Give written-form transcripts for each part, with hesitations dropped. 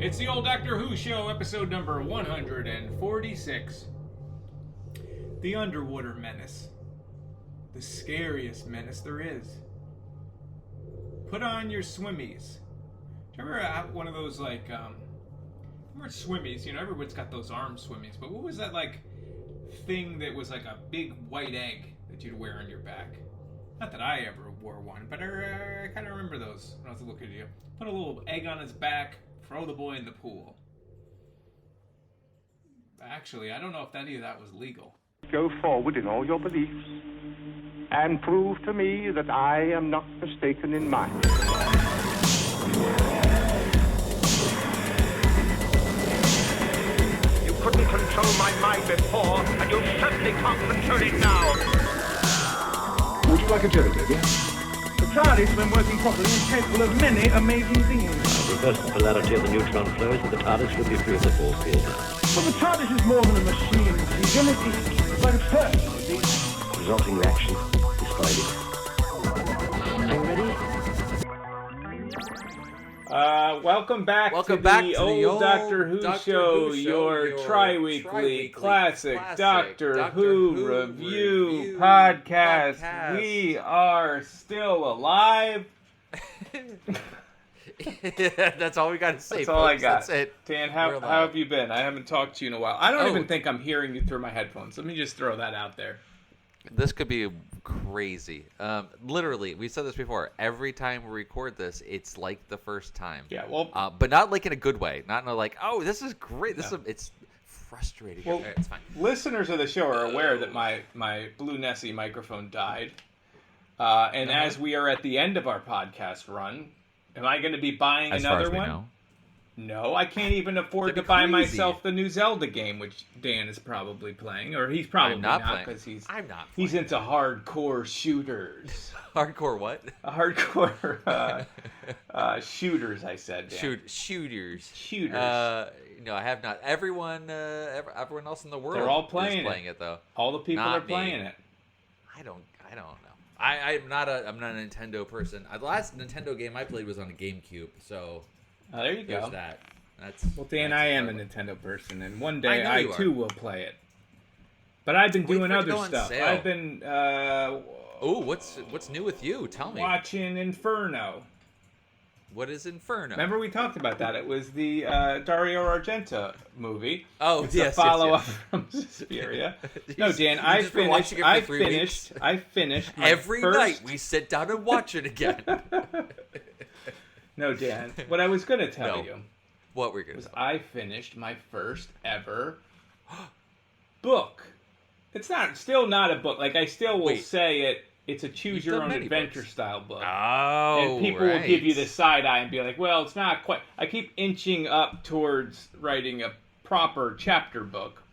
It's the old Doctor Who show, episode number 146. The Underwater Menace. The scariest menace there is. Put on your swimmies. Do you ever have one of those, like, remember swimmies? You know, everyone's got those arm swimmies, but what was that, like, thing that was like a big white egg that you'd wear on your back? Not that I ever wore one, but I kind of remember those when I was looking at you. Put a little egg on his back, throw the boy in the pool. Actually, I don't know if any of that was legal. Go forward in all your beliefs and prove to me that I am not mistaken in mine. You couldn't control my mind before, and you certainly can't control it now. Would you like a jelly, baby? The TARDIS, when working properly, is capable of many amazing things. Reverse the polarity of the neutron flows, and the TARDIS will be free of the force field. But the TARDIS is more than a machine. It's like a person, you see. The resulting reaction is Spidey. Are you ready? Welcome back to the old Doctor Who show, your tri-weekly classic Doctor Who review podcast. We are still alive. That's all we got to say. That's all I got. That's it. Dan, how have you been? I haven't talked to you in a while. I don't even think I'm hearing you through my headphones. Let me just throw that out there. This could be crazy. Literally, we said this before. Every time we record this, it's like the first time. Yeah, well, but not like in a good way. Not in a like, oh, this is great. It's frustrating. Well, it's fine. Listeners of the show are aware that my Blue Nessie microphone died, and as we are at the end of our podcast run, am I going to be buying another one? Know. No, I can't even afford to buy myself the new Zelda game, which Dan is probably playing, or he's probably not because he's into hardcore shooters. Hardcore what? Hardcore shooters. I said. Dan. Shooters. No, I have not. Everyone else in the world they're all playing it though. All the people not are playing me. it. I don't know. I'm not a Nintendo person. The last Nintendo game I played was on a GameCube, so. Oh, there you go. There's that. Well, Dan, I am a Nintendo person, and one day I too will play it. But I've been doing other stuff. I've been. What's new with you? Tell me. Watching Inferno. What is Inferno? Remember we talked about that? It was the Dario Argento movie. Oh, it's yes. a follow-up from Suspiria. No, Dan, I finished. I finished. Every night we sit down and watch it again. No, Dan. What I was going to tell you. What we're going to I finished my first ever book. It's still not a book. Like I still will say it. It's a choose your own adventure style book. Oh, and people will give you the side eye and be like, "Well, it's not quite." I keep inching up towards writing a proper chapter book.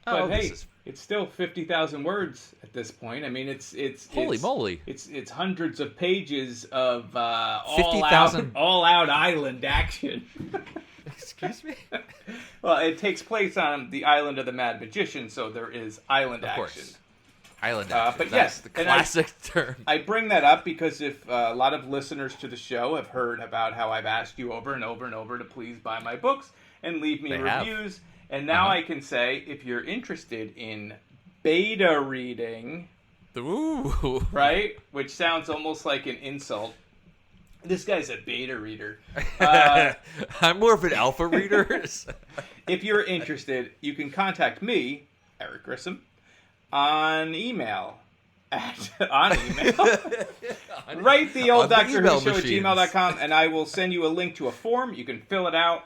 But hey, it's still 50,000 words at this point. I mean, it's holy moly! It's hundreds of pages of all out island action. Excuse me. Well, it takes place on the island of the Mad Magician, so there is island action. Course. Island action. But that's yes, the classic term. I bring that up because if a lot of listeners to the show have heard about how I've asked you over and over and over to please buy my books and leave me reviews. And now I can say, if you're interested in beta reading, right, which sounds almost like an insult. This guy's a beta reader. I'm more of an alpha reader. If you're interested, you can contact me, Eric Grissom, on email. Write the old Doctor Who show at gmail.com, and I will send you a link to a form. You can fill it out,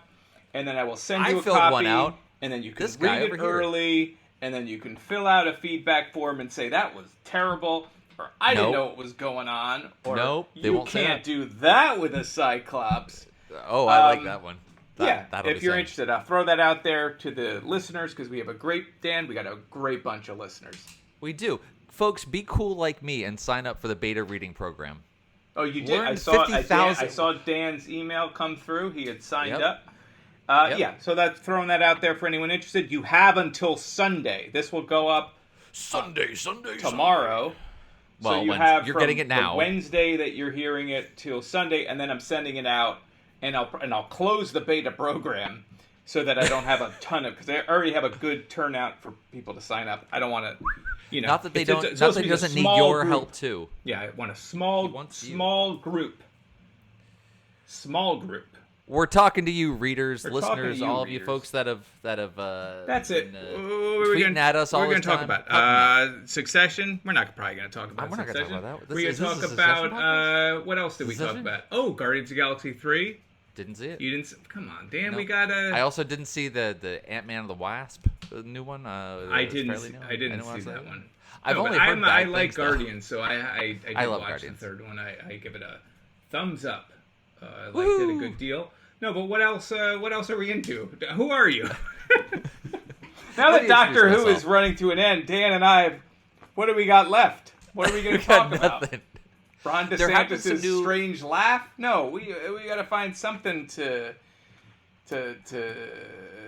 and then I will send you a copy. One out. And then you can read it early, and then you can fill out a feedback form and say, that was terrible, or I didn't know what was going on, or you can't do that with a Cyclops. Oh, I like that one. If you're interested, I'll throw that out there to the listeners, because we have we got a great bunch of listeners. We do. Folks, be cool like me and sign up for the beta reading program. Oh, you did? I saw Dan's email come through. He had signed up. So that's throwing that out there for anyone interested. You have until Sunday. This will go up tomorrow. Well, so you're getting it now. Wednesday that you're hearing it till Sunday, and then I'm sending it out and I'll close the beta program so that I don't have a ton of, because I already have a good turnout for people to sign up. I don't want to, you know. Not that they it's don't. Not supposed that to he be a doesn't need small your group. help too. Yeah, I want a small group. Small group. We're talking to you, readers, We're talking listeners, to you, all of you readers. folks that have. That's it. Tweeting at us all We're the going to talk time. about Succession. We're not probably going to talk about We're not Succession. gonna talk about that. We're going Is to this talk a Succession about what else did we talk Succession? about? Oh, Guardians of the Galaxy 3. Didn't see it. You didn't. Come on, Dan. No. We got to. I also didn't see the Ant-Man and the Wasp, the new one. I didn't see that one. I've No, only but heard bad I like things, though. Guardians, so I did I love watch Guardians. the third one. I give it a thumbs up. I liked it a good deal. No, but what else? What else are we into? Who are you? Now Let that me Doctor introduce Who myself. is running to an end, Dan and I, what do we got left? What are we going to Got talk about? nothing. Ron There have been DeSantis' some new- strange laugh? No, we got to find something to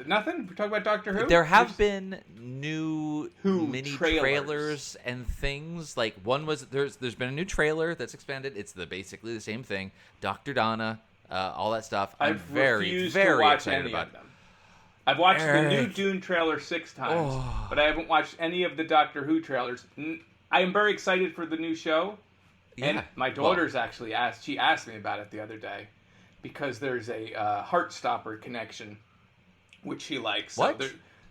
nothing. We're talking about Doctor Who. There have been new Who mini trailers. trailers and things. Like one was there's been a new trailer that's expanded. It's basically the same thing. Dr. Donna, all that stuff. I'm I've very refused very to watch excited any about. of them. I've watched the new Eric. Dune trailer 6 times, Oh. but I haven't watched any of the Doctor Who trailers. I am very excited for the new show, and Yeah. my daughter's actually asked. She asked me about it the other day because there's a Heartstopper connection, which she likes. What? So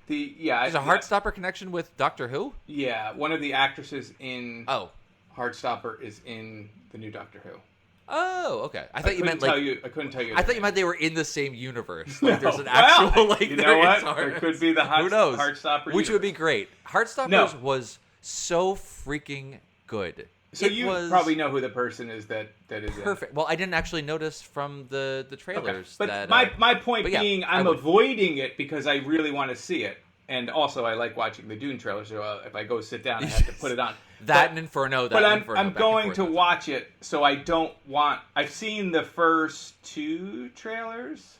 There's a Heartstopper connection with Doctor Who. Yeah, one of the actresses in Oh. Heartstopper is in the new Doctor Who. Oh, okay. I thought you meant like. I couldn't tell you. I thought you meant they were in the same universe. Like there's an Well, actual like. you know what? there is There could be the Who knows? Heartstopper Which would be universe. great. Heartstoppers No. was so freaking good. So It you was probably know who the person is that is perfect. Well, I didn't actually notice from the trailers But that. my point but yeah, being, I I'm would. avoiding it because I really want to see it, and also I like watching the Dune trailer. So if I go sit down, I have to put it on. That But- and Inferno. That But and I'm Inferno, back and going forth to with it. watch it, so I don't want. I've seen the first 2 trailers.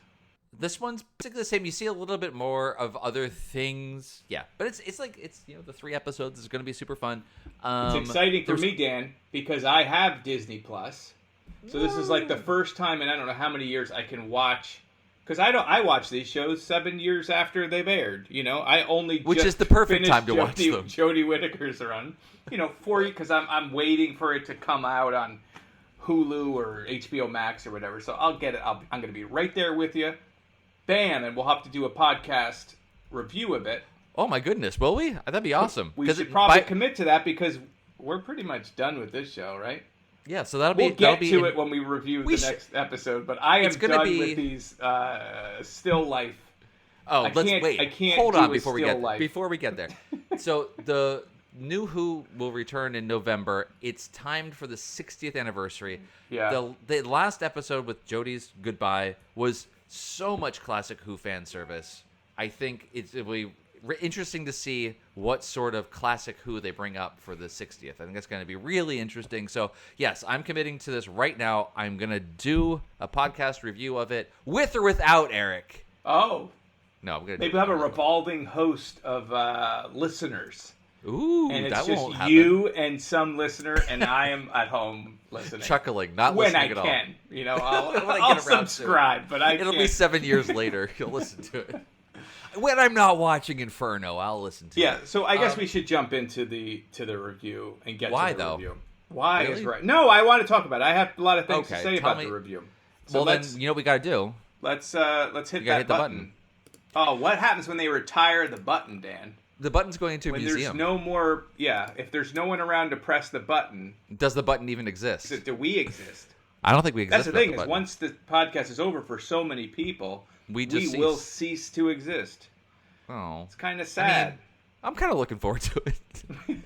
This one's basically the same. You see a little bit more of other things. Yeah, but it's like the 3 episodes is going to be super fun. It's exciting for me, Dan, because I have Disney Plus. So this is like the first time in I don't know how many years I can watch. Because I watch these shows 7 years after they've aired. You know, I only Which just is the perfect finished time to watch them. Jodie Whittaker's run. You know, because I'm waiting for it to come out on Hulu or HBO Max or whatever. So I'll get it. I'm going to be right there with you, bam, and we'll have to do a podcast review of it. Oh my goodness, will we? That'd be awesome. We 'Cause should it- probably by- commit to that because we're pretty much done with this show, right? Yeah, so that'll We'll be. that'll get be to it when we review we the should- next episode, but I am It's gonna done be- with these still life. Oh, I let's can't- wait. I can't Hold do on a before we still get life. before we get there. So the new Who will return in November. It's timed for the 60th anniversary. Yeah. The last episode with Jodie's goodbye was so much classic Who fan service. I think it'll be interesting to see what sort of classic Who they bring up for the 60th. I think that's going to be really interesting. So, yes, I'm committing to this right now. I'm going to do a podcast review of it with or without Eric. Oh, No, I'm going to maybe we'll have a revolving host of listeners. Ooh, And it's that just won't happen. you and some listener, and I am at home listening. Chuckling, not when I listening at all. can. You know, I'll, When I I'll get around to it. subscribe, but I It'll can't. be 7 years later. You'll listen to it. When I'm not watching Inferno, I'll listen to it. Yeah, so I guess we should jump into the review and get Why, to the though? review. Why Really? is right? No, I want to talk about it. I have a lot of things to Okay, say tell about me- the review. So Well, then, let's you know what we got to do? let's hit gotta that hit the button. Oh, what happens when they retire the button, Dan? The button's going into a When museum. there's no more, if there's no one around to press the button, Does the button even exist? do we exist? I don't think we exist. That's the without thing is button. once the podcast is over for so many people, We just will cease. cease to exist. Oh, It's kind of sad. I'm kind of looking forward to it. I'm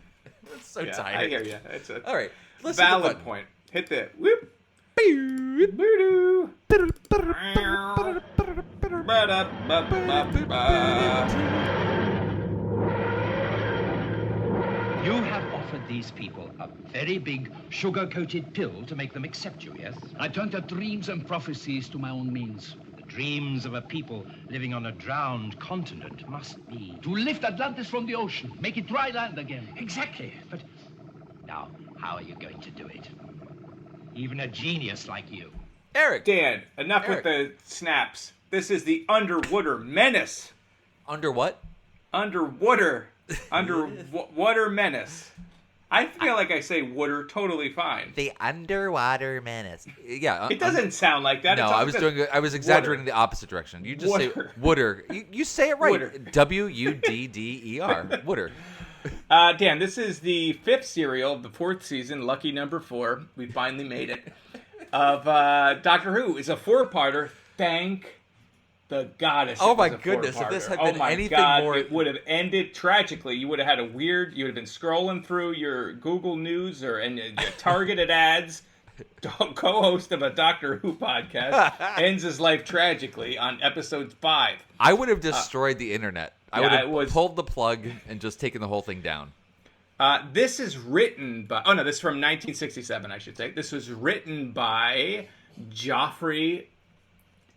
so yeah, tired. I hear you. It's a All right, let's hit the valid button. point. Hit the whoop. Boo-doo. You have offered these people a very big sugar-coated pill to make them accept you, yes? I turned their dreams and prophecies to my own means. The dreams of a people living on a drowned continent must be... To lift Atlantis from the ocean, make it dry land again. Exactly, but... Now, how are you going to do it? Even a genius like you Eric. Dan, enough Eric. with the snaps. This is the Underwater Menace. Under what? Underwater Menace. I feel like I say water totally fine. The Underwater Menace. Yeah. It doesn't sound like that. No, I was exaggerating the opposite direction. You just say Water. Wooder. You say it right. Wooder. Wudder. Wooder. Dan, this is the 5th serial of the 4th season, lucky number 4. We finally made it. Of Doctor Who. It's a 4-parter. Thank the goddess. Oh it was my a goodness, if 4-parter. this had Oh been my anything God, more- it would have ended tragically. You would have had you would have been scrolling through your Google News and your targeted ads. Co-host of a Doctor Who podcast ends his life tragically on episode 5. I would have destroyed the internet. I would it have was- pulled the plug and just taken the whole thing down. This is written by... Oh, no, this is from 1967, I should say. This was written by Jeffrey...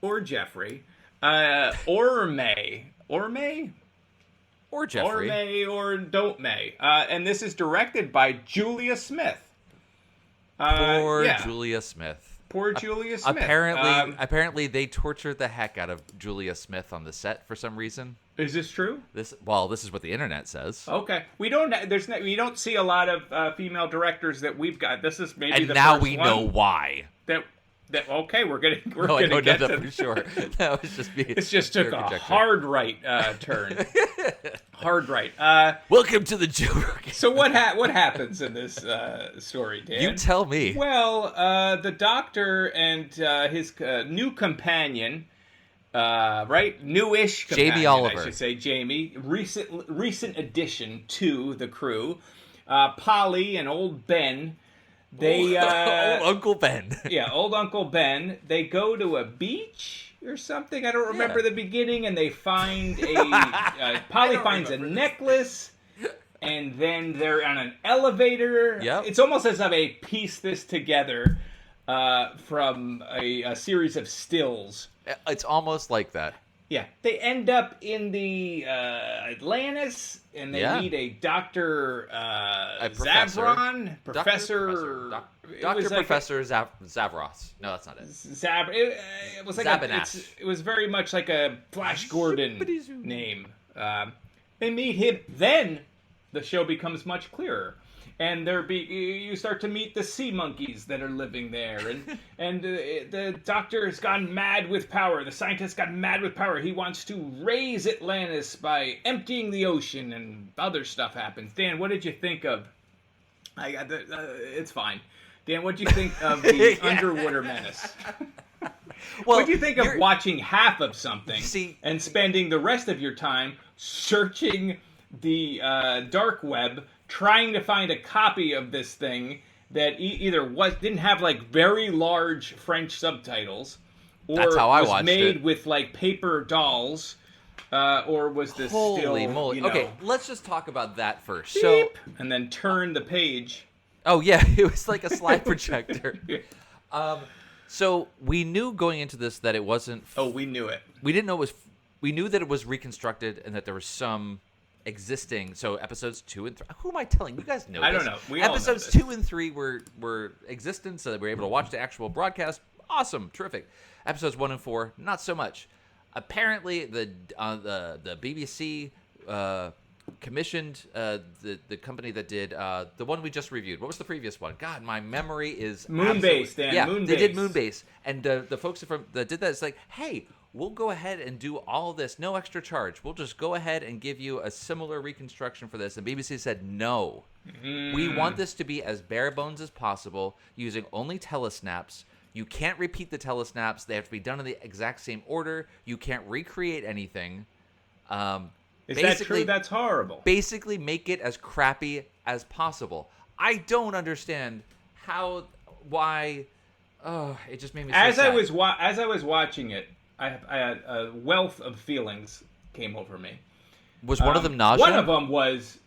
Or Jeffrey. Orme. Or Jeffrey. Orme or Don't May. And this is directed by Julia Smith. Poor yeah. Julia Smith. Poor Julia Smith. Apparently, they tortured the heck out of Julia Smith on the set for some reason. Is this true? This is what the internet says. Okay, we don't see a lot of female directors that we've got. This is maybe And the now first we one know why. that okay, we're gonna No, I don't know get that to for sure. That was just me. This just took pure a conjecture. hard right turn. Hard right. Welcome to the joke. So what happens in this story, Dan? You tell me. Well, the Doctor and his new companion, newish companion, Jamie Oliver. I should say, Jamie, recent addition to the crew, Polly and old Ben. They Old Uncle Ben. yeah, old Uncle Ben. They go to a beach or something. I don't remember the beginning, and they find Polly finds a necklace. And then they're on an elevator. Yep. It's almost as if they piece this together from a series of stills. It's almost like that. Yeah. They end up in the Atlantis, and they meet a Dr. professor. Zavron. Professor. Dr. Professor Zavros. No, that's not it. It was like Zabanash. it was very much like a Flash Gordon name. They meet him. Then the show becomes much clearer, and you start to meet the sea monkeys that are living there, and the Doctor has gone mad with power. The scientist got mad with power. He wants to raise Atlantis by emptying the ocean, and other stuff happens. Dan, what did you think of? It's fine. Dan, what did you think of the Underwater Menace? Well, What do you think of watching half of something and spending the rest of your time searching the dark web, trying to find a copy of this thing that either didn't have like very large French subtitles, or That's how I was watched made it. with like paper dolls, or was this Holy still moly. you know, Okay, let's just talk about that first. beep, and then turn the page. Oh yeah, it was like a slide projector. So we knew going into this that it wasn't. Oh, we knew it. We didn't know it was. We knew that it was reconstructed and that there was some existing. So episodes 2 and 3. Who am I telling? You guys know. I this. don't know. We all know episodes this. 2 and 3 were existent, so that we were able to watch the actual broadcast. Awesome, terrific. Episodes 1 and 4, not so much. Apparently, the BBC commissioned the company that did the one we just reviewed. What was the previous one? God, my memory is Moonbase, Dan. Yeah, Moonbase. they did Moonbase, and the folks that did that, it's like, hey, we'll go ahead and do all this, no extra charge. We'll just go ahead and give you a similar reconstruction for this. And BBC said, no. We want this to be as bare bones as possible, using only telesnaps. You can't repeat the telesnaps. They have to be done in the exact same order. You can't recreate anything. Is that true? That's horrible. Basically, make it as crappy as possible. I don't understand why. Oh, it just made me so As sad. I was watching it, I had a wealth of feelings came over me. Was one of them nausea? One of them was,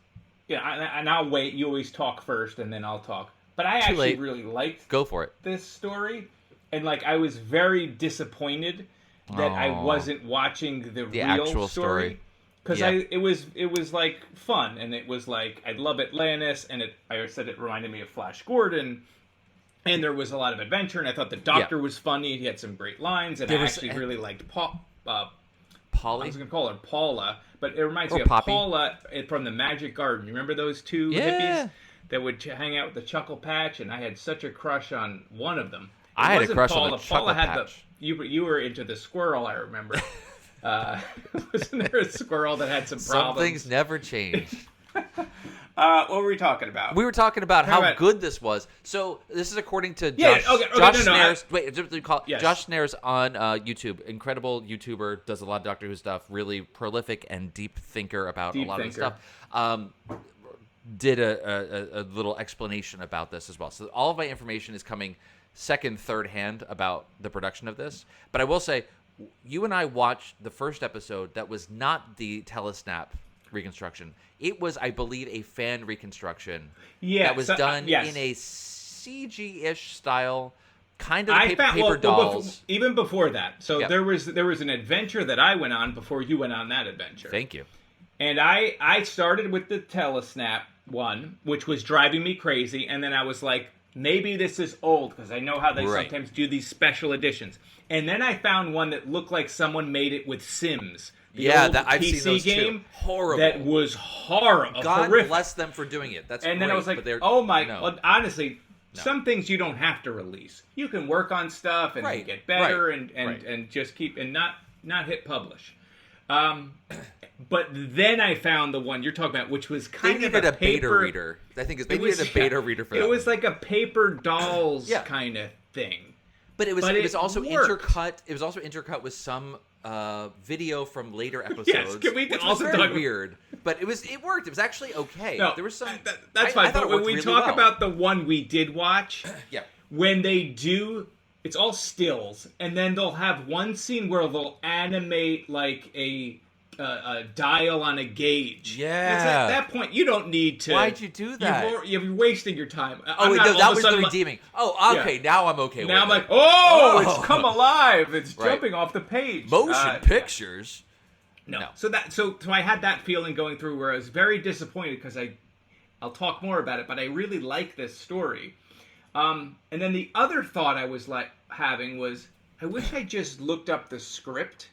and I'll wait. You always talk first, and then I'll talk. But I actually late. really liked Go for it. this story, and I was very disappointed that I wasn't watching the real actual story. Because Yeah. it was like fun, and it was like I love Atlantis, and I said it reminded me of Flash Gordon, And there was a lot of adventure, and I thought the Doctor was funny. He had some great lines, and I actually really liked Polly? I was going to call her Paula, but it reminds me of Poppy. Paula from the Magic Garden. You remember those two hippies that would hang out with the Chuckle Patch? And I had such a crush on one of them. I had a crush Paula. on the Chuckle Patch. You were into the squirrel, I remember. Wasn't there a squirrel that had some problems? Some things never change. What were we talking about? We were talking about how good this was. So this is according to Yeah, Josh, okay, Josh no, Snares. Yes. Josh Snares on YouTube. Incredible YouTuber, does a lot of Doctor Who stuff. Really prolific and deep thinker about a lot of the stuff. Did a little explanation about this as well. So all of my information is coming second, third hand about the production of this. But I will say, you and I watched the first episode that was not the telesnap reconstruction. It was, I believe, a fan reconstruction that was done in a CG-ish style, kind of paper dolls. Even before that. So Yep. there was an adventure that I went on before you went on that adventure. Thank you. And I started with the telesnap one, which was driving me crazy, and then I was like, maybe this is old, because I know how they sometimes do these special editions. And then I found one that looked like someone made it with Sims. The old I've PC seen those game too. Horrible. That was horrible. God horrific. bless them for doing it. That's and great, then I was like, but oh my, no. well, honestly, some things you don't have to release. You can work on stuff and get better and just keep and not hit publish. But then I found the one you're talking about, which was kind of a paper beta reader. I think they needed a beta reader for that. It was like a paper dolls kind of thing. But it was also worked. intercut. It was also intercut with some video from later episodes. Yes, can we which also was very talk weird? But it worked. It was actually okay. No, there was some. That's fine. I thought but it when worked we really talk well. about the one we did watch, when they do, it's all stills, and then they'll have one scene where they'll animate like a dial on a gauge. Yeah. It's at that point you don't need to. Why'd you do that? You're wasting your time. That was the redeeming. Okay, now I'm okay with it. Now I'm like, it's come alive. It's jumping off the page. Motion pictures. No. So I had that feeling going through where I was very disappointed because I'll talk more about it, but I really like this story. And then the other thought I was having was, I wish I just looked up the script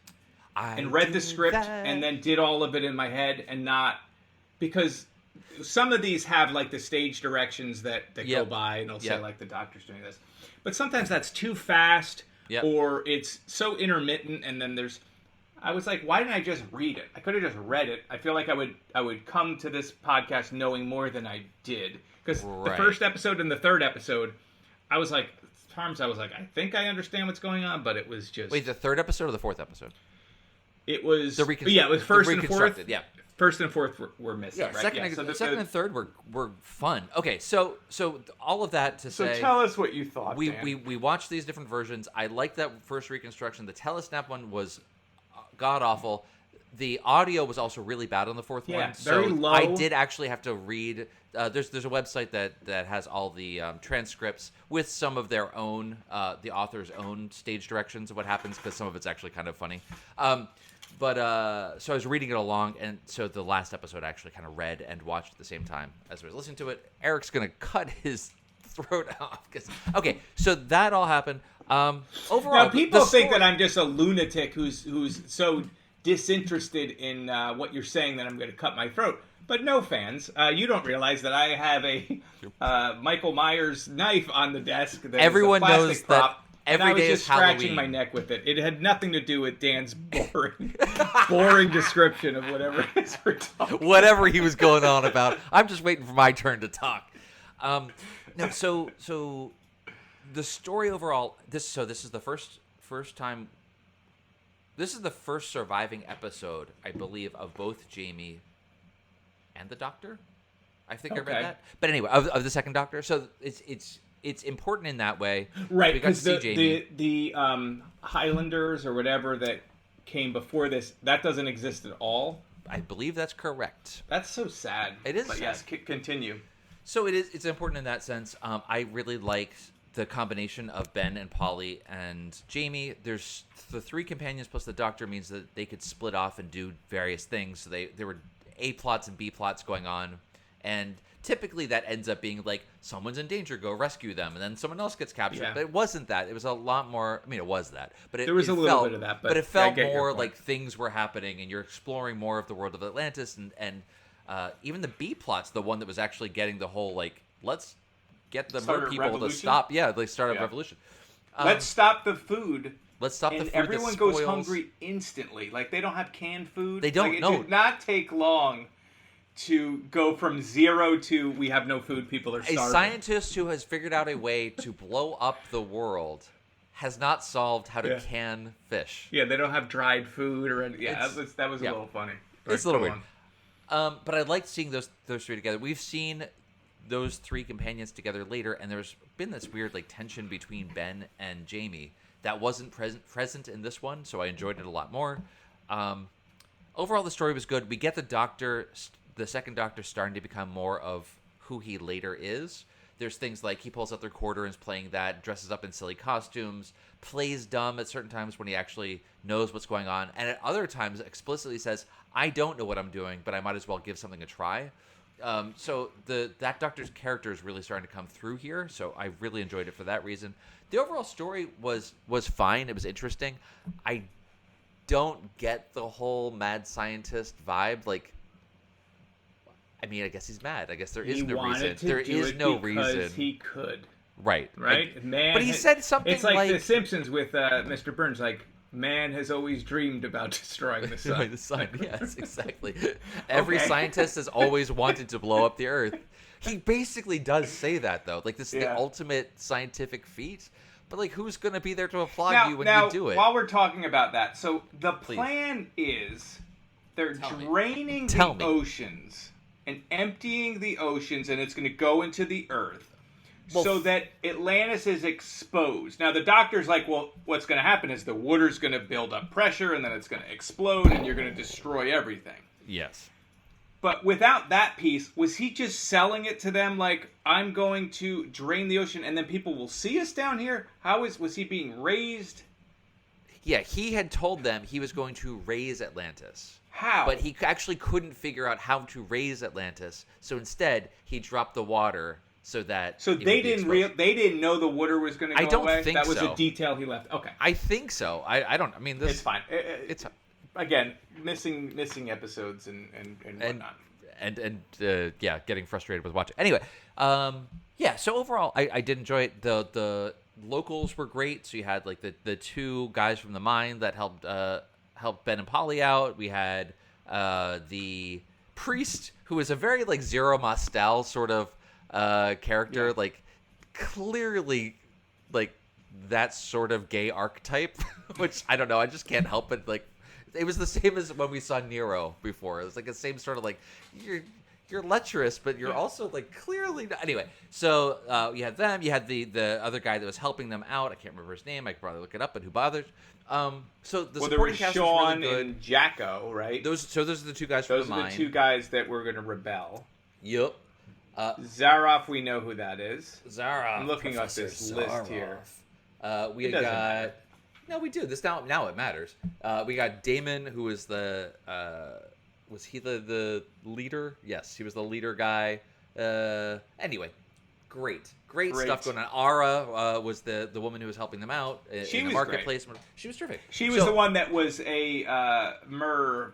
and read the script and then did all of it in my head and not, because some of these have like the stage directions that go by and they'll say like the Doctor's doing this, but sometimes that's too fast or it's so intermittent, and then I was like, why didn't I just read it? I could have just read it. I feel like I would come to this podcast knowing more than I did, because the first episode and the third episode, I was like, I think I understand what's going on, but it was just... Wait, the third episode or the fourth episode? It was... it was first and fourth. Yeah. First and fourth were missing, right? Second and third were fun. Okay, so all of that to say... So tell us what you thought, Dan. We watched these different versions. I liked that first reconstruction. The telesnap one was god-awful. The audio was also really bad on the fourth one. Very low. I did actually have to read... there's a website that has all the transcripts with some of their own, the author's own stage directions of what happens, because some of it's actually kind of funny. So I was reading it along, and so the last episode I actually kind of read and watched at the same time as I was listening to it. Eric's going to cut his throat off. Okay, so that all happened. Overall, now, people think that I'm just a lunatic who's so disinterested in what you're saying that I'm going to cut my throat. But no, fans, you don't realize that I have a Michael Myers knife on the desk. That Everyone is a plastic knows prop, that every day is Halloween. I was just scratching my neck with it. It had nothing to do with Dan's boring description of whatever it is we're talking. Whatever he was going on about. I'm just waiting for my turn to talk. No, so the story overall. This is the first time. This is the first surviving episode, I believe, of both Jamie and the Doctor. I think I read that. But anyway, of the second Doctor. So it's important in that way. Right, because the Highlanders or whatever that came before this, that doesn't exist at all. I believe that's correct. That's so sad. It is but sad. Yes, continue. So it's important in that sense. I really like the combination of Ben and Polly and Jamie. There's the three companions plus the Doctor means that they could split off and do various things. So there were A plots and B plots going on, And typically that ends up being like someone's in danger, go rescue them, and then someone else gets captured. Yeah. But it wasn't that. It was a lot more. I mean, it was that, but There was a little felt, bit of that, but but it I felt get your more point. like things were happening, and you're exploring more of the world of Atlantis, and even the B plot's the one that was actually getting the whole like let's get the Start mer a people to revolution? stop. Yeah, they start a Yeah. revolution. Let's stop the food. Let's stop the And food. everyone that goes spoils. hungry instantly. Like, they don't have canned food. They don't, Like, it no. did not take long to go from 0 to we have no food, people are A starving. scientist who has figured out a way to blow up the world has not solved how to Yeah. can fish. Yeah, they don't have dried food or anything. Yeah, It's- that was a yeah. little funny. It's a little Go weird. on. But I liked seeing those three together. We've seen those three companions together later, and there's been this weird like tension between Ben and Jamie that wasn't present in this one, so I enjoyed it a lot more. Overall, the story was good. We get the second Doctor starting to become more of who he later is. There's things like he pulls out the recorder and is playing that, dresses up in silly costumes, plays dumb at certain times when he actually knows what's going on, and at other times explicitly says, I don't know what I'm doing, but I might as well give something a try. So that Doctor's character is really starting to come through here, so I really enjoyed it for that reason. The overall story was fine. It was interesting. I don't get the whole mad scientist vibe. Like, I mean, I guess he's mad. I guess there is no reason. There is no reason. Because he could. Right. Right? Like, Man, but he said something it's like The Simpsons with Mr. Burns, like, man has always dreamed about destroying the sun. the sun. Yes, exactly. Every Okay. scientist has always wanted to blow up the Earth. He basically does say that, though. Like, this is the ultimate scientific feat. But, like, who's going to be there to applaud you when you do it? While we're talking about that, so the plan is they're draining Tell the me. oceans and emptying the oceans, and it's going to go into the Earth. Well, So that Atlantis is exposed. Now, the Doctor's like, well, what's going to happen is the water's going to build up pressure, and then it's going to explode, and you're going to destroy everything. Yes. But without that piece, was he just selling it to them like, I'm going to drain the ocean, and then people will see us down here? Was he being raised? Yeah, he had told them he was going to raise Atlantis. How? But he actually couldn't figure out how to raise Atlantis, so instead, he dropped the water so that So it they would be didn't exposed. they didn't know the water was going to go I don't away? think That was so. a detail he left. Okay. I think so. I don't. I mean, this It's fine. It's Again, missing episodes and whatnot. and yeah, getting frustrated with watching. Anyway, yeah. So overall, I did enjoy it. The locals were great. So you had like the two guys from the mine that helped Ben and Polly out. We had the priest who is a very like Zero Mostel sort of character, like clearly like that sort of gay archetype, which I don't know. I just can't help it. Like, it was the same as when we saw Nero before. It was like the same sort of like you're lecherous, but you're also like clearly not. Anyway. So you had them. You had the other guy that was helping them out. I can't remember his name. I could probably look it up, but who bothers? So the Well, there supporting was cast Sean was really good. and Jacko, right? Those are the two guys Those from are the mine. the two guys that were going to rebel. Yep. Zaroff, we know who that is. Zara. I'm looking up this list here. We It doesn't got. matter. No, we do. This now it matters. We got Damon, who was the. Was he the leader? Yes, he was the leader guy. Anyway, great stuff going on. Ara was the woman who was helping them out in the was marketplace. She was terrific. She was the one that was a Mer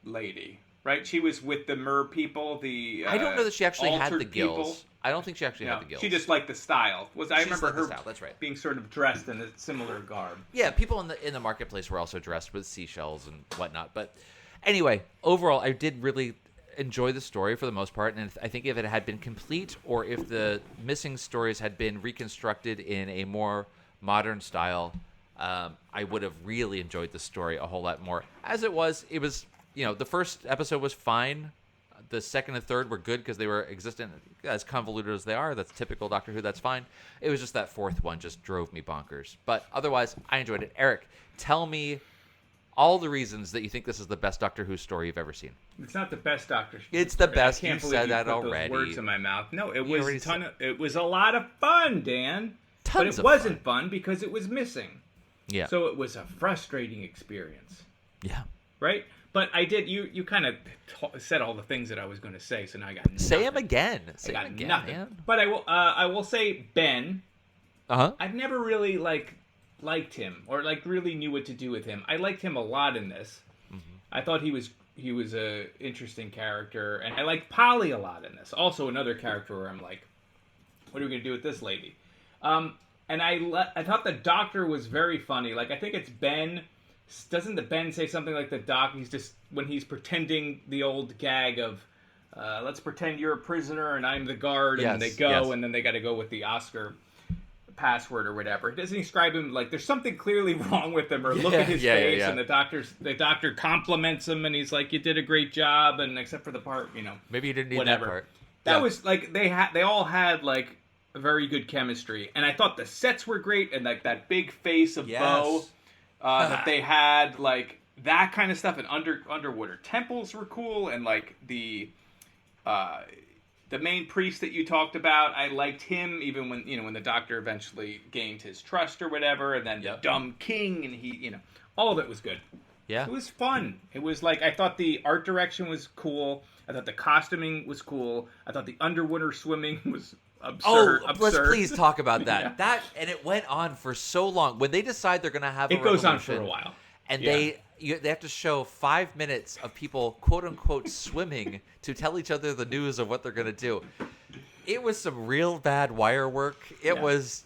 lady, right? She was with the Mer people. I don't know that she actually had the altered gills. people. I don't think she actually No, had the gills. she just liked the style. I She just remember liked the her style, that's right. being sort of dressed in a similar garb. Yeah, people in the marketplace were also dressed with seashells and whatnot. But anyway, overall, I did really enjoy the story for the most part, and I think if it had been complete, or if the missing stories had been reconstructed in a more modern style, I would have really enjoyed the story a whole lot more. As it was the first episode was fine. The second and third were good because they were existent, as convoluted as they are. That's typical Doctor Who. That's fine. It was just that fourth one just drove me bonkers. But otherwise, I enjoyed it. Eric, tell me all the reasons that you think this is the best Doctor Who story you've ever seen. It's not the best Doctor. It's the best. I can't You believe said that put already. Those words in my mouth. No, it You was already it was a lot of fun, Dan. Tons but of it wasn't fun because it was missing. Yeah. So it was a frustrating experience. Yeah. right? But I did. You kind of said all the things that I was going to say, so now I got nothing. Say him again. I got again, nothing. man. But I will say Ben. Uh-huh. I've never really liked him or really knew what to do with him. I liked him a lot in this. Mm-hmm. I thought he was a interesting character, and I liked Polly a lot in this. Also, another character where I'm like, what are we going to do with this lady? And I thought the Doctor was very funny. Like, I think it's Ben. Doesn't the Ben say something like the Doc? He's just, when he's pretending the old gag of, let's pretend you're a prisoner and I'm the guard, and they go, and then they got to go with the Oscar password or whatever. Doesn't he describe him like there's something clearly wrong with him, or look at his face, and the doctor compliments him, and he's like, you did a great job, and except for the part, maybe you didn't need whatever. that part. That was like they all had like a very good chemistry, and I thought the sets were great, and like that big face of Bo that they had, like that kind of stuff, and underwater temples were cool, and like the main priest that you talked about, I liked him even when the Doctor eventually gained his trust or whatever, and then the dumb king, and he all of it was good. Yeah, it was fun. It was like, I thought the art direction was cool. I thought the costuming was cool. I thought the underwater swimming was absurd. Let's please talk about that. That, and it went on for so long. When they decide they're going to have it goes on for a while, and they have to show 5 minutes of people quote unquote swimming to tell each other the news of what they're going to do. It was some real bad wire work. It was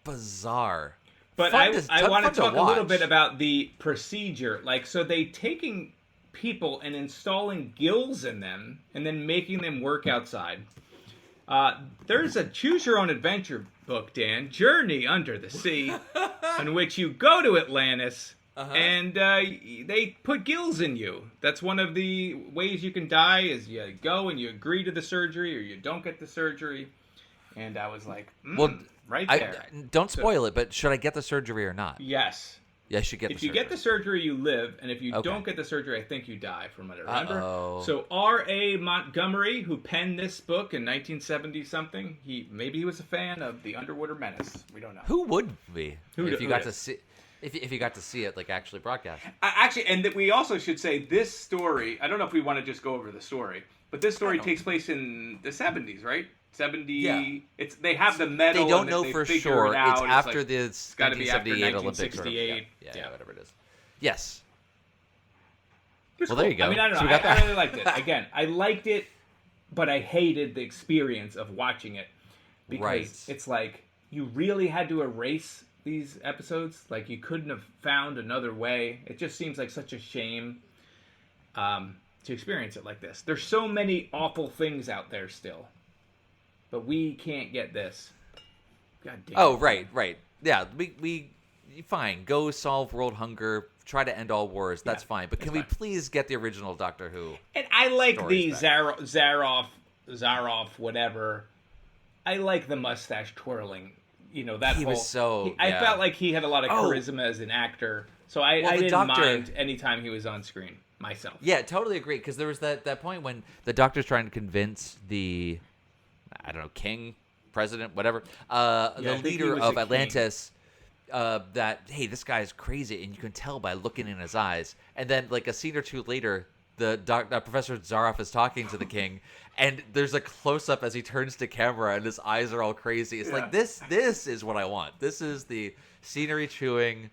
bizarre. But I want to talk a little bit about the procedure. Like, so they taking people and installing gills in them and then making them work outside. There's a Choose Your Own Adventure book, Dan, Journey Under the Sea, in which you go to Atlantis and they put gills in you. That's one of the ways you can die, is you go and you agree to the surgery or you don't get the surgery. And I was like, right there. Don't spoil it, but should I get the surgery or not? Yes. Yeah, I should get the surgery. If you get the surgery, you live. And if you don't get the surgery, I think you die, from what I remember. Uh-oh. So R.A. Montgomery, who penned this book in 1970-something, maybe he was a fan of The Underwater Menace. We don't know. Who wouldn't be? If you got to see it, like, actually broadcast. Actually, and we also should say this story, I don't know if we want to just go over the story, but this story takes place in the 70s, right? 70. Yeah. They have the medal. They don't know for sure. It's after the 1978 Olympics. Sort of, yeah, whatever it is. Yes. Well, there you go. I mean, I don't know. I really liked it. Again, I liked it, but I hated the experience of watching it, because it's like you really had to erase these episodes. Like, you couldn't have found another way. It just seems like such a shame to experience it like this. There's so many awful things out there still. But we can't get this. God damn. Oh, right. Yeah, we fine. Go solve world hunger. Try to end all wars. That's fine. But can we please get the original Doctor Who? And I like the Zaroff, whatever. I like the mustache twirling. That he was so. I felt like he had a lot of charisma as an actor. So I didn't mind anytime he was on screen myself. Yeah, totally agree. Because there was that point when the Doctor's trying to convince the, I don't know, king, president, whatever, the leader of Atlantis, that, hey, this guy is crazy, and you can tell by looking in his eyes. And then, like, a scene or two later, Professor Zaroff is talking to the king, and there's a close-up as he turns to camera, and his eyes are all crazy. It's like, this is what I want. This is the scenery chewing,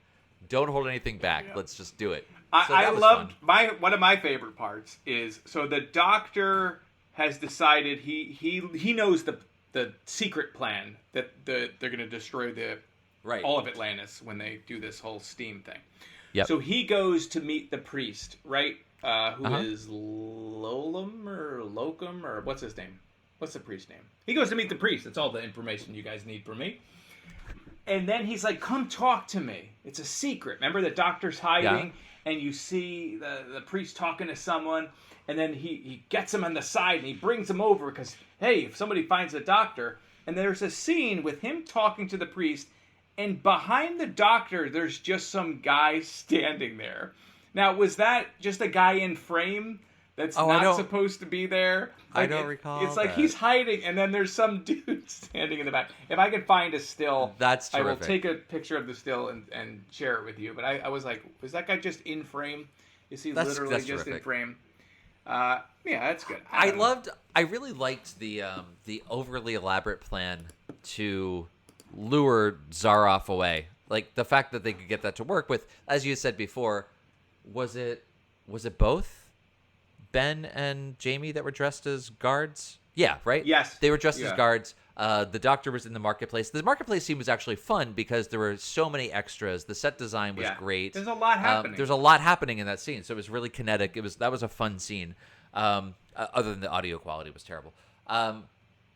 don't hold anything back. Let's just do it. I loved one of my favorite parts is, so the Doctor has decided he knows the secret plan that they're going to destroy all of Atlantis when they do this whole steam thing. Yep. So he goes to meet the priest, right? Who is Locum, or what's his name? What's the priest's name? He goes to meet the priest. That's all the information you guys need from me. And then he's like, come talk to me. It's a secret. Remember, the Doctor's hiding, and you see the priest talking to someone, and then he gets him on the side, and he brings him over because, hey, if somebody finds the Doctor, and there's a scene with him talking to the priest, and behind the Doctor, there's just some guy standing there. Now, was that just a guy in frame that's not supposed to be there? Like, I don't recall. It's like he's hiding, and then there's some dude standing in the back. If I could find a still, that's terrific. I will take a picture of the still and share it with you. But I was like, was that guy just in frame? Is he That's literally just in terrific. frame? Yeah, that's good. I really liked the overly elaborate plan to lure Zaroff away. Like the fact that they could get that to work with, as you said before, was it both Ben and Jamie that were dressed as guards? Yeah, right? Yes. They were dressed as guards. The doctor was in the marketplace. The marketplace scene was actually fun because there were so many extras. The set design was great. There's a lot happening. There's a lot happening in that scene, so it was really kinetic. That was a fun scene. Other than the audio quality was terrible.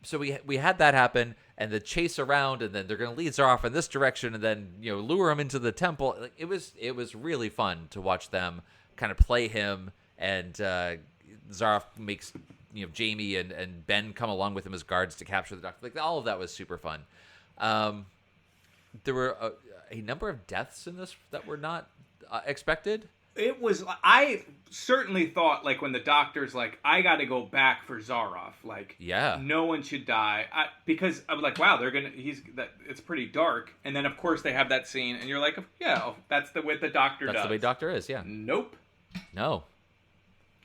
So we had that happen, and the chase around, and then they're going to lead Zaroff in this direction, and then lure him into the temple. Like, it was really fun to watch them kind of play him, and Zaroff makes Jamie and Ben come along with him as guards to capture the doctor. Like all of that was super fun. There were a number of deaths in this that were not expected. It was. I certainly thought, like, when the doctor's like, I got to go back for Zaroff. Like, no one should die. Because I was like, wow, it's pretty dark. And then, of course, they have that scene, and you're like, yeah, that's the way the doctor does. That's the way Doctor is, yeah. Nope. No.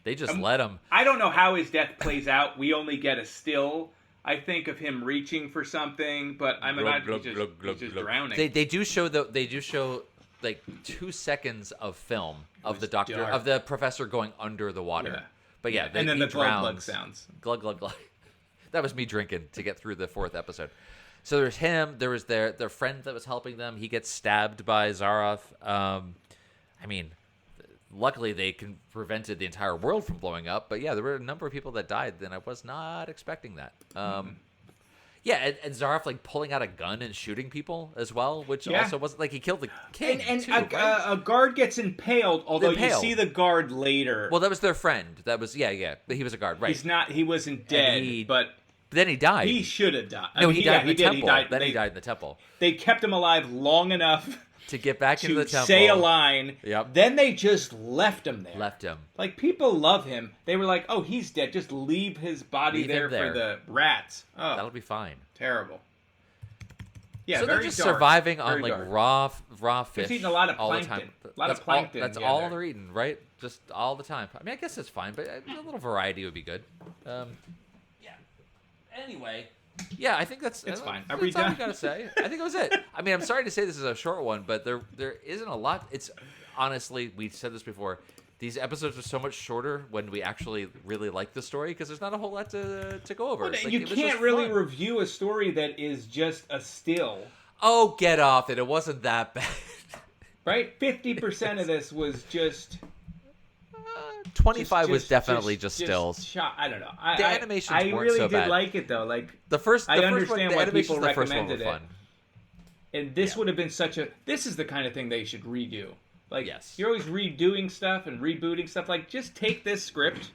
They just let him. I don't know how his death plays out. We only get a still, I think, of him reaching for something, but I'm imagining he's just drowning. They do show like 2 seconds of film of the doctor, dark. of the professor going under the water. Yeah. But yeah, and then the drowns. glug sounds. Glug glug glug. That was me drinking to get through the 4th episode. So there's him. There was their friend that was helping them. He gets stabbed by Zaroff. I mean, luckily they prevented the entire world from blowing up. But yeah, there were a number of people that died, and I was not expecting that. Yeah, and Zaroff like pulling out a gun and shooting people as well, which also wasn't like he killed the kid. And too, a guard gets impaled, although you see the guard later. Well, that was their friend. That was but he was a guard, right? He wasn't dead, but then he died. He should have died. No, he died in the temple. He died. Then he died in the temple. They kept him alive long enough to get back into the temple, say a line. Yep. Then they just left him there. Left him. Like, people love him. They were like, "Oh, he's dead. Just leave his body there for the rats." Oh, that'll be fine. Terrible. Yeah, so very they're just dark. surviving on very like dark. raw fish. They're eating a lot of all plankton. the time. A lot of plankton. That's all they're eating, right? Just all the time. I mean, I guess it's fine, but a little variety would be good. Yeah. Anyway, yeah, I think it's fine. Are we done? done? I gotta say. I think that was it. I mean, I'm sorry to say this is a short one, but there isn't a lot. It's honestly, we said this before. These episodes are so much shorter when we actually really like the story because there's not a whole lot to go over. Well, you can't really review a story that is just a still. Oh, get off it! It wasn't that bad. Right? 50% of this was just. 25 was definitely just stills. I don't know. The animations I weren't really so did bad. like it though. Like I understand why people the first one recommended were fun. it. And this would have been this is the kind of thing they should redo. Like, yes. You're always redoing stuff and rebooting stuff. Like, just take this script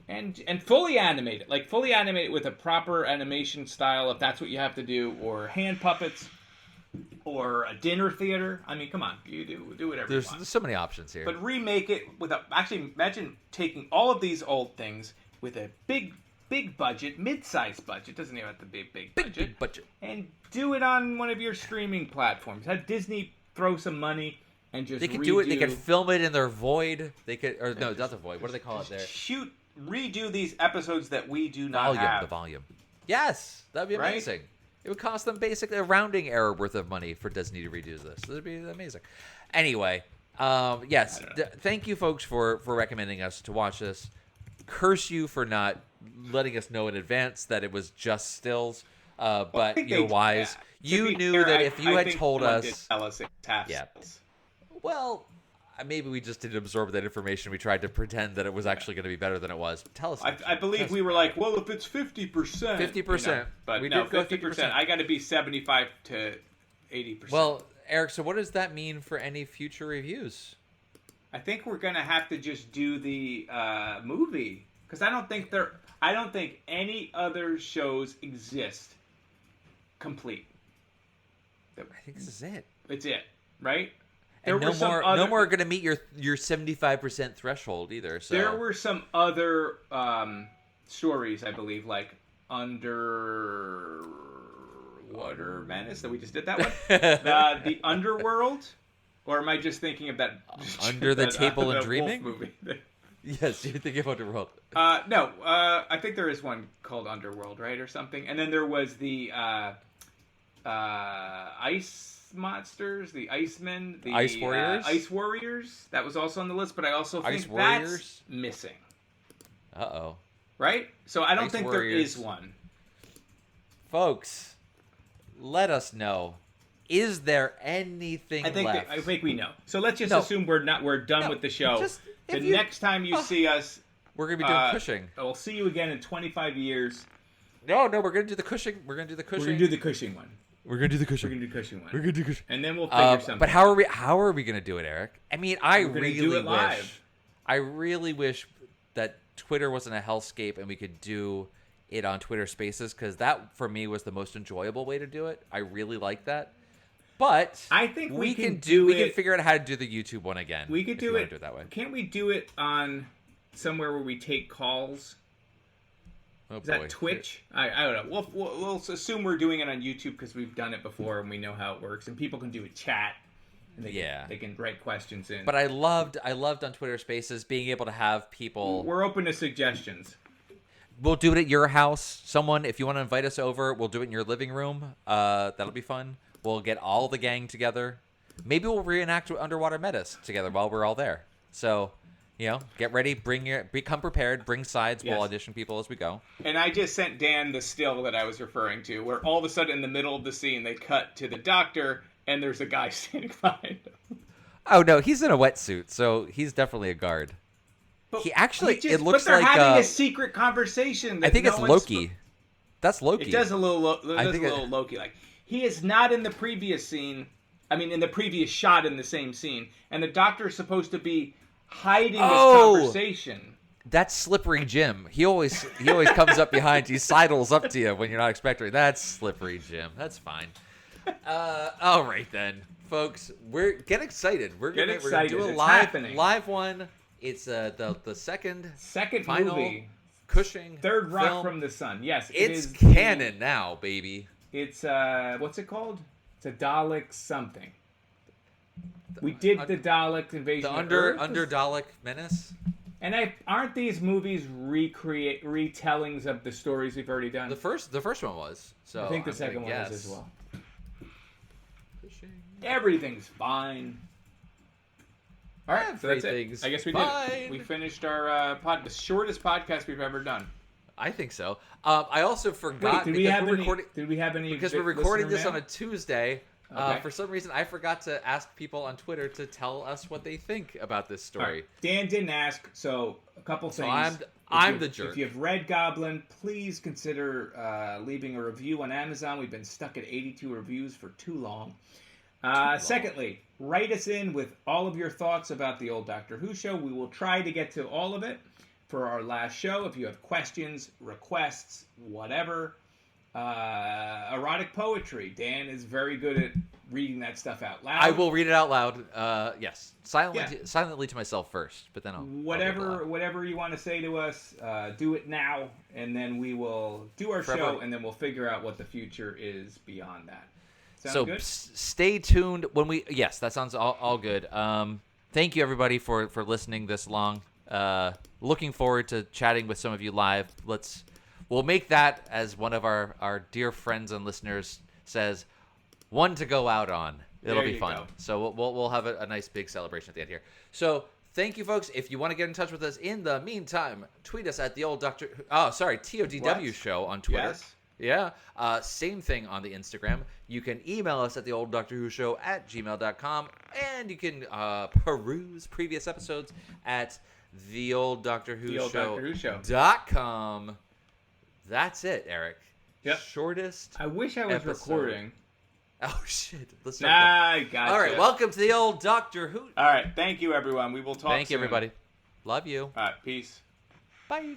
and fully animate it. Like, fully animate it with a proper animation style, if that's what you have to do, or hand puppets, or a dinner theater. I mean, come on, you do whatever you want. There's so many options here. But remake it with actually imagine taking all of these old things with a big budget, mid-sized budget. Doesn't even have to be a big budget. And do it on one of your streaming platforms. Have Disney throw some money. And just they could do it. They could film it in their void. They could, or no, not the void. What do they call it there? Redo these episodes that we do not have. The volume. Yes, that'd be amazing. Right? It would cost them basically a rounding error worth of money for Disney to redo this. That'd be amazing. Anyway, yes, thank you folks for recommending us to watch this. Curse you for not letting us know in advance that it was just stills. But you're wise. You knew that if you had told us. Yeah. Well, maybe we just didn't absorb that information. We tried to pretend that it was actually going to be better than it was. Tell us. I believe we were like, well, if it's 50%. 50%. But we did go 50%. I got to be 75 to 80%. Well, Eric, so what does that mean for any future reviews? I think we're going to have to just do the movie. Because I don't think any other shows exist complete. I think this is it. It's it, right? And no more going to meet your 75% threshold either. So there were some other stories, I believe, like Underwater Menace that we just did that one. The Underworld. Or am I just thinking of that Under the Table and Wolf Dreaming movie? Yes, you're thinking of Underworld. No, I think there is one called Underworld, right, or something. And then there was the Ice Monsters, the Icemen, the Ice Warriors. Ice Warriors. That was also on the list, but I also think Ice Warriors? that's missing. Uh-oh. Right? So I don't Ice think Warriors. there is one. Folks, let us know. Is there anything left? I think we know. So let's just No. assume we're done with the show. Just- the if you- next time you see us, We're going to be doing Cushing. I'll see you again in 25 years. No, we're going to do the Cushing. We're going to do the We're Cushing. going to do the Cushing one. We're going to do the We're Cushing. going to do the Cushing one. We're going to do Cushing. And then we'll figure something. But how are we going to do it, Eric? I mean, I We're gonna really do it wish. live. I really wish that Twitter wasn't a hellscape and we could do it on Twitter Spaces, because that for me was the most enjoyable way to do it. I really like that. But I think we can figure out how to do the YouTube one again. We could if you do wanna it. Do it that way. Can't we do it on somewhere where we take calls? Oh, Is that Twitch? I don't know. We'll assume we're doing it on YouTube because we've done it before and we know how it works. And people can do a chat. And they can write questions in. But I loved on Twitter Spaces being able to have people. We're open to suggestions. We'll do it at your house. Someone, if you want to invite us over, we'll do it in your living room. That'll be fun. We'll get all the gang together. Maybe we'll reenact Underwater Menace together while we're all there. So, get ready. Become prepared. Bring sides. Yes. We'll audition people as we go. And I just sent Dan the still that I was referring to, where all of a sudden in the middle of the scene they cut to the doctor and there's a guy standing behind him. Oh no, he's in a wetsuit, so he's definitely a guard. But He actually, it looks but they're like having a secret conversation. That I think no it's one's Loki. That's Loki. It does a little Loki. Loki-like. He is not in the previous scene. I mean, in the previous shot in the same scene, and the doctor is supposed to be hiding this conversation. That's Slippery Jim. He always comes up behind you, sidles up to you when you're not expecting. That's Slippery Jim. That's fine. All right then, folks. Get excited. We're gonna do a It's live one. It's the second final movie. Cushing Third Rock film. from the Sun. Yes, it's canon now, baby. It's what's it called? It's a Dalek something. We did the Dalek invasion. The of Earth. Under Dalek Menace. And aren't these movies retellings of the stories we've already done? The first one was. So I think the I'm second gonna one was guess. as well. Everything's fine. All right, so that's it. I guess we did it. We finished our the shortest podcast we've ever done. I think so. I also forgot. Wait, did we have any? Because we're recording this mail? on a Tuesday. Okay. For some reason, I forgot to ask people on Twitter to tell us what they think about this story. All right. Dan didn't ask, so a couple things. I'm the jerk. If you've read Goblin, please consider leaving a review on Amazon. We've been stuck at 82 reviews for too long. Secondly, write us in with all of your thoughts about the old Doctor Who show. We will try to get to all of it for our last show. If you have questions, requests, whatever. Erotic poetry. Dan is very good at reading that stuff out loud. I will read it out loud. Yes, silently to myself first, but then I'll whatever you want to say to us, do it now, and then we will do our show, and then we'll figure out what the future is beyond that. Sound good? Stay tuned when we. Yes, that sounds all good. Thank you everybody for listening this long. Looking forward to chatting with some of you live. We'll make that, as one of our dear friends and listeners says, one to go out on. It'll be fun. Go. So we'll have a nice big celebration at the end here. So thank you, folks. If you want to get in touch with us in the meantime, tweet us at the old Dr. TODW show on Twitter. Yes. Yeah. Same thing on the Instagram. You can email us at theolddoctorwhoshow@gmail.com, and you can peruse previous episodes at theolddoctorwhoshow.com. That's it, Eric. Yep. Shortest. I wish I was episode. Recording. Oh shit! Let's I got All right. Welcome to the old Doctor Who. All right. Thank you, everyone. We will talk. Thank you, soon. everybody. Love you. All right. Peace. Bye.